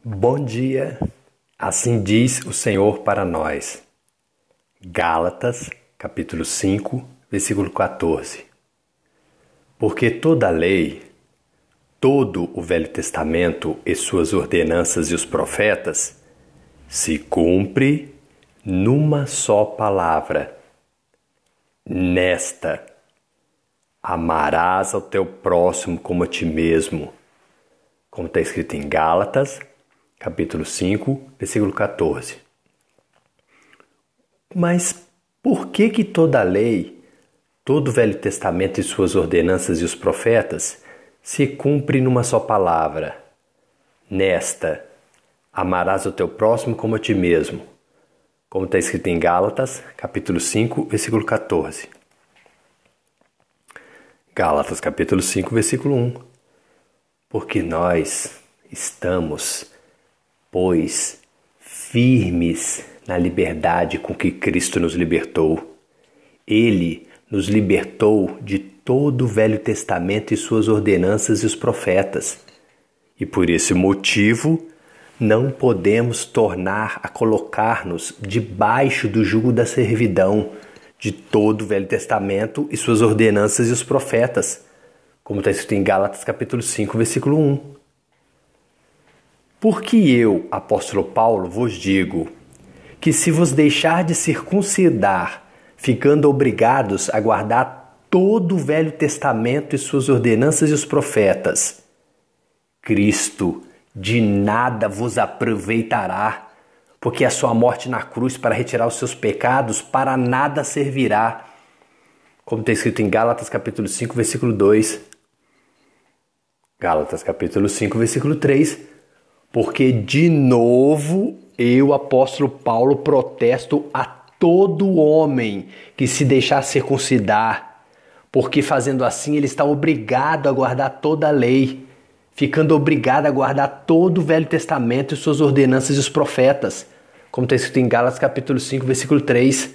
Bom dia, assim diz o Senhor para nós. Gálatas, capítulo 5, versículo 14. Porque toda a lei, todo o Velho Testamento e suas ordenanças e os profetas se cumpre numa só palavra. Nesta, amarás ao teu próximo como a ti mesmo. Como está escrito em Gálatas, capítulo 5, versículo 14. Mas por que toda a lei, todo o Velho Testamento e suas ordenanças e os profetas se cumpre numa só palavra? Nesta, amarás o teu próximo como a ti mesmo. Como está escrito em Gálatas, capítulo 5, versículo 14. Gálatas, capítulo 5, versículo 1. Porque nós estamos, pois, firmes na liberdade com que Cristo nos libertou. Ele nos libertou de todo o Velho Testamento e suas ordenanças e os profetas. E por esse motivo, não podemos tornar a colocar-nos debaixo do jugo da servidão de todo o Velho Testamento e suas ordenanças e os profetas, como está escrito em Gálatas capítulo 5, versículo 1. Porque eu, apóstolo Paulo, vos digo que se vos deixar de circuncidar, ficando obrigados a guardar todo o Velho Testamento e suas ordenanças e os profetas, Cristo de nada vos aproveitará, porque a sua morte na cruz para retirar os seus pecados para nada servirá. Como está escrito em Gálatas capítulo 5, versículo 2. Gálatas capítulo 5, versículo 3. Porque de novo eu, apóstolo Paulo, protesto a todo homem que se deixar circuncidar, porque fazendo assim ele está obrigado a guardar toda a lei, ficando obrigado a guardar todo o Velho Testamento e suas ordenanças e os profetas, como está escrito em Gálatas capítulo 5, versículo 3.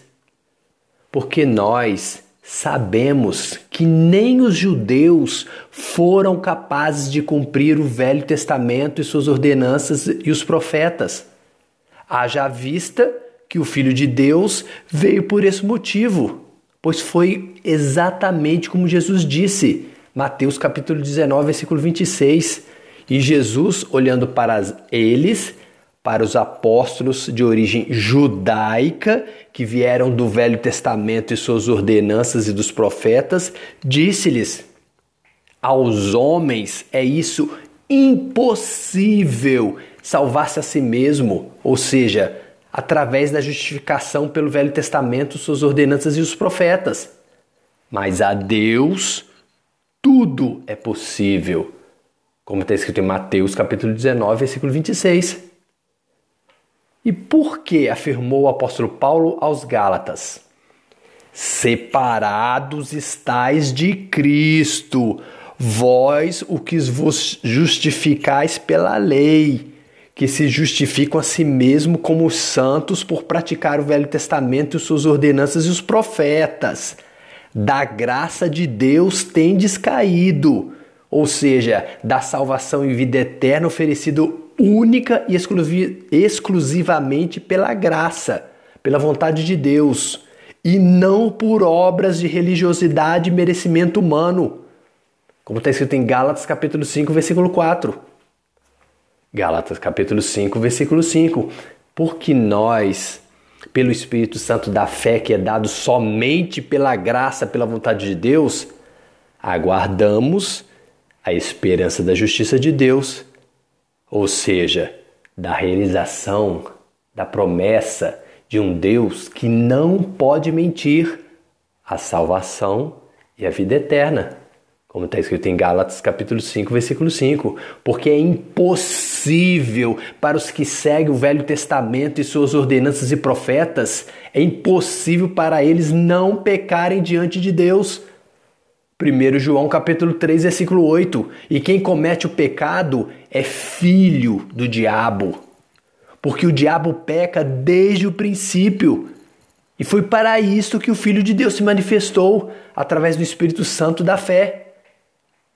Porque nós sabemos que nem os judeus foram capazes de cumprir o Velho Testamento e suas ordenanças e os profetas. Haja vista que o Filho de Deus veio por esse motivo, pois foi exatamente como Jesus disse, Mateus capítulo 19, versículo 26. E Jesus, olhando para eles, para os apóstolos de origem judaica, que vieram do Velho Testamento e suas ordenanças e dos profetas, disse-lhes: aos homens é isso impossível salvar-se a si mesmo, ou seja, através da justificação pelo Velho Testamento, suas ordenanças e os profetas. Mas a Deus tudo é possível, como está escrito em Mateus capítulo 19, versículo 26. E por que afirmou o apóstolo Paulo aos Gálatas? Separados estais de Cristo, vós o que vos justificais pela lei, que se justificam a si mesmo como os santos por praticar o Velho Testamento e suas ordenanças e os profetas. Da graça de Deus tendes caído, ou seja, da salvação e vida eterna oferecido única e exclusivamente pela graça, pela vontade de Deus, e não por obras de religiosidade e merecimento humano, como está escrito em Gálatas capítulo 5, versículo 4. Gálatas capítulo 5, versículo 5. Porque nós, pelo Espírito Santo da fé que é dado somente pela graça, pela vontade de Deus, aguardamos a esperança da justiça de Deus, ou seja, da realização da promessa de um Deus que não pode mentir, a salvação e a vida eterna, como está escrito em Gálatas capítulo 5, versículo 5, porque é impossível para os que seguem o Velho Testamento e suas ordenanças e profetas, é impossível para eles não pecarem diante de Deus. 1 João capítulo 3, versículo 8, e quem comete o pecado é filho do diabo, porque o diabo peca desde o princípio, e foi para isso que o Filho de Deus se manifestou através do Espírito Santo da fé,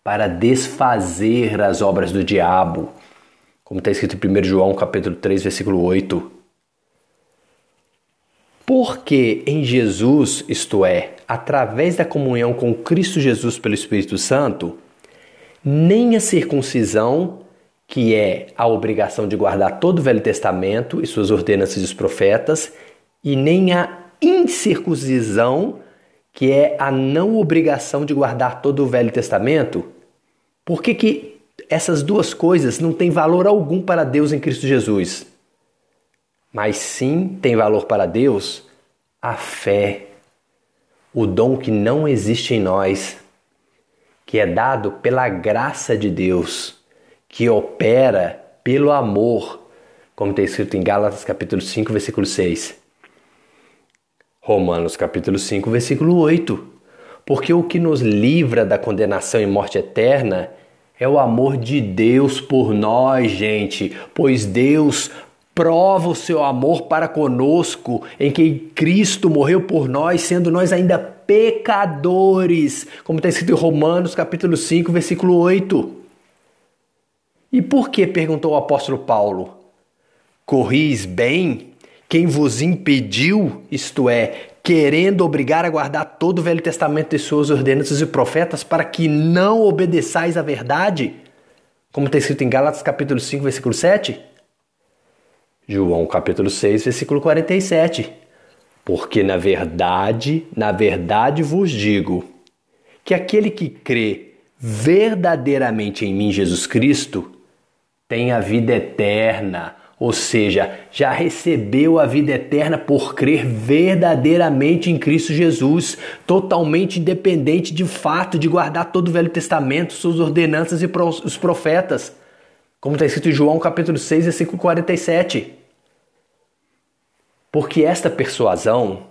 para desfazer as obras do diabo, como está escrito em 1 João capítulo 3, versículo 8. Porque em Jesus, isto é, através da comunhão com Cristo Jesus pelo Espírito Santo, nem a circuncisão, que é a obrigação de guardar todo o Velho Testamento e suas ordenanças e os profetas, e nem a incircuncisão, que é a não obrigação de guardar todo o Velho Testamento. Por que essas duas coisas não têm valor algum para Deus em Cristo Jesus? Mas sim tem valor para Deus a fé, o dom que não existe em nós, que é dado pela graça de Deus, que opera pelo amor, como está escrito em Gálatas capítulo 5, versículo 6. Romanos capítulo 5, versículo 8. Porque o que nos livra da condenação e morte eterna é o amor de Deus por nós, gente, pois Deus prova o seu amor para conosco em que Cristo morreu por nós, sendo nós ainda pecadores, como está escrito em Romanos capítulo 5, versículo 8. E por que, perguntou o apóstolo Paulo, corris bem? Quem vos impediu, isto é, querendo obrigar a guardar todo o Velho Testamento e suas ordenanças e profetas para que não obedeçais à verdade? Como está escrito em Gálatas capítulo 5, versículo 7? João capítulo 6, versículo 47. Porque na verdade vos digo, que aquele que crê verdadeiramente em mim, Jesus Cristo, tem a vida eterna, ou seja, já recebeu a vida eterna por crer verdadeiramente em Cristo Jesus, totalmente independente de fato de guardar todo o Velho Testamento, suas ordenanças e os profetas, como está escrito em João capítulo 6, versículo 47. Porque esta persuasão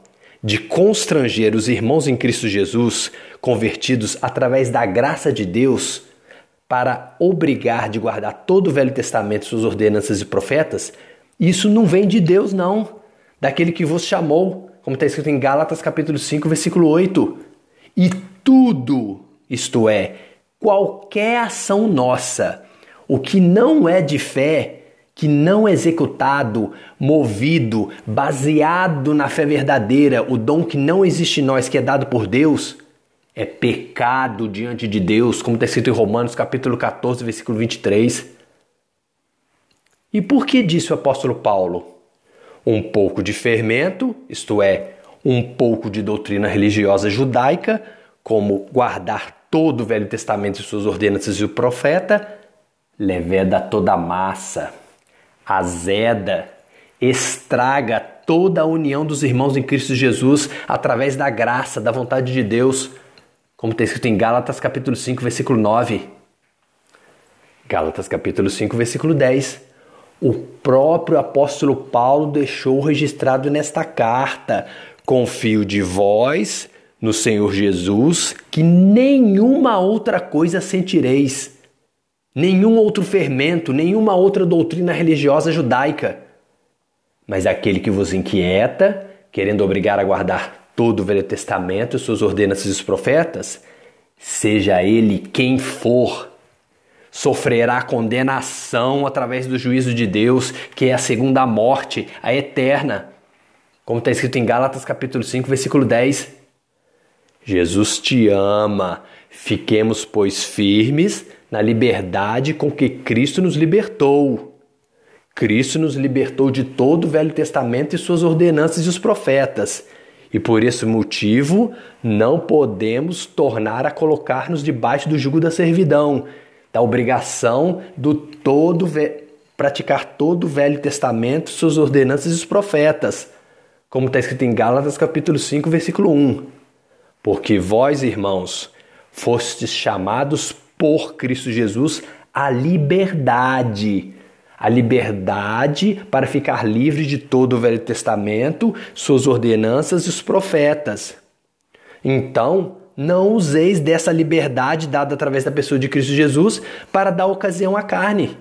de constranger os irmãos em Cristo Jesus, convertidos através da graça de Deus, para obrigar de guardar todo o Velho Testamento, suas ordenanças e profetas, isso não vem de Deus, não. Daquele que vos chamou, como está escrito em Gálatas capítulo 5, versículo 8. E tudo, isto é, qualquer ação nossa, o que não é de fé, que não é executado, movido, baseado na fé verdadeira, o dom que não existe em nós, que é dado por Deus, é pecado diante de Deus, como está escrito em Romanos capítulo 14, versículo 23. E por que disse o apóstolo Paulo? Um pouco de fermento, isto é, um pouco de doutrina religiosa judaica, como guardar todo o Velho Testamento e suas ordenanças e o profeta, leveda toda a massa, azeda, estraga toda a união dos irmãos em Cristo Jesus através da graça, da vontade de Deus, como está escrito em Gálatas capítulo 5, versículo 9. Gálatas capítulo 5, versículo 10. O próprio apóstolo Paulo deixou registrado nesta carta: confio de vós, no Senhor Jesus, que nenhuma outra coisa sentireis, nenhum outro fermento, nenhuma outra doutrina religiosa judaica. Mas aquele que vos inquieta, querendo obrigar a guardar todo o Velho Testamento e suas ordenanças e os profetas, seja ele quem for, sofrerá condenação através do juízo de Deus, que é a segunda morte, a eterna. Como está escrito em Gálatas capítulo 5, versículo 10. Jesus te ama, fiquemos, pois, firmes na liberdade com que Cristo nos libertou. Cristo nos libertou de todo o Velho Testamento e suas ordenanças e os profetas. E por esse motivo, não podemos tornar a colocar-nos debaixo do jugo da servidão, da obrigação praticar todo o Velho Testamento, suas ordenanças e os profetas, como está escrito em Gálatas capítulo 5, versículo 1. Porque vós, irmãos, fostes chamados por Cristo Jesus à liberdade para ficar livre de todo o Velho Testamento, suas ordenanças e os profetas. Então, não useis dessa liberdade dada através da pessoa de Cristo Jesus para dar ocasião à carne,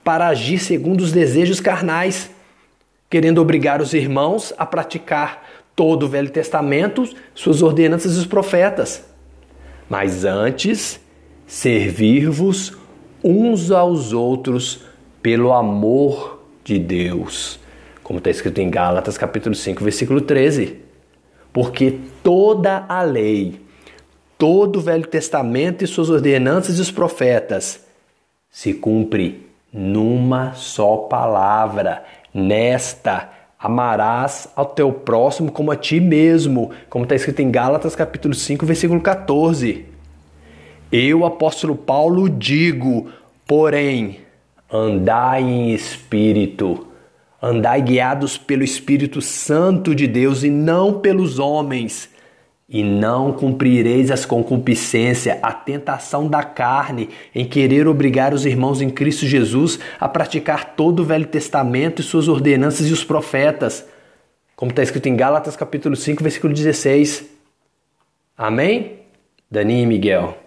para agir segundo os desejos carnais, querendo obrigar os irmãos a praticar todo o Velho Testamento, suas ordenanças e os profetas. Mas antes, servir-vos uns aos outros pelo amor de Deus, como está escrito em Gálatas capítulo 5, versículo 13. Porque toda a lei, todo o Velho Testamento e suas ordenanças e os profetas se cumpre numa só palavra, nesta: amarás ao teu próximo como a ti mesmo, como está escrito em Gálatas capítulo 5, versículo 14. Eu, apóstolo Paulo, digo, porém, andai em espírito, andai guiados pelo Espírito Santo de Deus e não pelos homens, e não cumprireis as concupiscências, a tentação da carne, em querer obrigar os irmãos em Cristo Jesus a praticar todo o Velho Testamento e suas ordenanças e os profetas, como está escrito em Gálatas capítulo 5, versículo 16. Amém? Dani e Miguel.